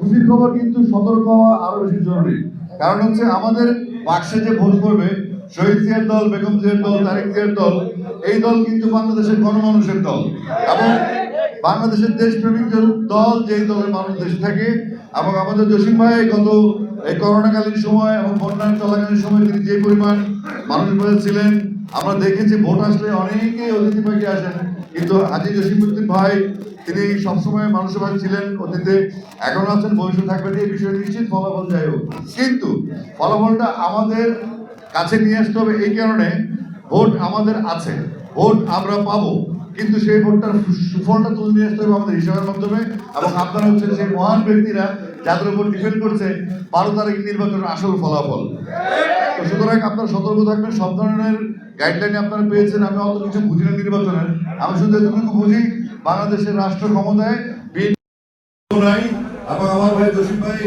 খুশির খবর কিন্তু সতর্ক হওয়া আরো বেশি জরুরি। কারণ হচ্ছে আমাদের বাক্সে যে ভোট করবে শহীদ জিয়ার দল, বেগম জিয়ার দল, তারেক জিয়ার দল, এই দল কিন্তু বাংলাদেশের গণমানুষের দল এবং বাংলাদেশের দেশপ্রেমিক দল, যেই দলের মানুষ দেশে থাকে। এবং আমাদের জসিম ভাই গত এই করোনাকালীন সময় এবং বন্যা চলাকালীন সময় তিনি যে পরিমাণ মানুষের মধ্যে ছিলেন, আমরা দেখেছি ভোট আসলে অনেকেই অতিথি পাখি আসেন, কিন্তু হাজী জসিমউদ্দিন ভাই তিনি সবসময় মানুষের মাঝে ছিলেন, অতীতে এখন আছেন, ভবিষ্যৎ থাকবেন। এই বিষয়ে নিশ্চিত ফলাফল যাই হোক, কিন্তু ফলাফলটা আমাদের কাছে নিয়ে আসতে হবে। এই কারণে ভোট আমাদের আছে, ভোট আমরা পাবো, কিন্তু সেই ভোটটার সুফলটা তুলে নিয়ে আসতে হবে আমাদের হিসাবের মাধ্যমে। এবং আপনারা হচ্ছেন সেই মহান ব্যক্তিরা যাদের উপর ডিপেন্ড করছে 12 তারিখ নির্বাচনের আসল ফলাফল। তো সুতরাং আপনারা সতর্ক থাকবেন। সব ধরনের গাইডলাইন আপনারা পেয়েছেন। আমি অত কিছু বুঝি না নির্বাচনের, আমি শুধু এতটুকু বুঝি বাংলাদেশের রাষ্ট্র ক্ষমতায় নাই। এবং আমার ভাই জসিম ভাই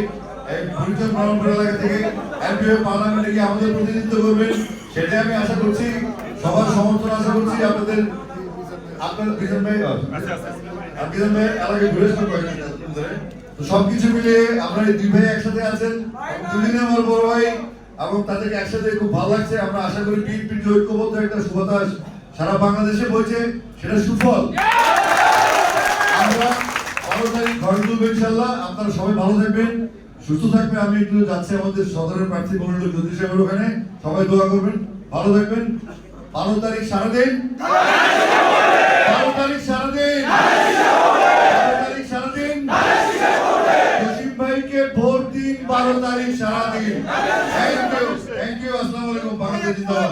পরিচয় ব্রাহ্মণপুর এলাকা থেকে এমপিও পার্লামেন্টে গিয়ে আমাদের প্রতিনিধিত্ব করবেন, সেটাই আমি আশা করছি। সবার সমর্থন আশা করছি আপনাদের। আপনার বিজন ভাই এলাকায় ঘুরে সবকিছু মিলিয়ে আমরা এই দুই ভাই একসাথে আছেন, দুদিনে আমার বড় ভাই, এবং তাদেরকে একসাথে খুব ভালো লাগছে। আমরা আশা করি বিএনপির যে ঐক্যবদ্ধ একটা সুবাতাস সারা বাংলাদেশে বইছে, সেটা সুফল আমরা 12 তারিখ ঘরে তুলবো ইনশাল্লাহ। আপনারা সবাই ভালো থাকবেন, সুস্থ থাকবেন। আমি একটু যাচ্ছি আমাদের সদরের প্রার্থী মনোনীত জ্যোতি সাহেবের ওখানে, সবাই দোয়া করবেন, ভালো থাকবেন। 12 তারিখ সারাদিন, 12 তারিখ সারাদিন, 12 তারিখ সারাদিন জসিম ভাইকে ভোট দিন, 12 তারিখ সারাদিন। থ্যাংক ইউ, আসসালামু আলাইকুম। বাংলাদেশ জিন্দাবাদ।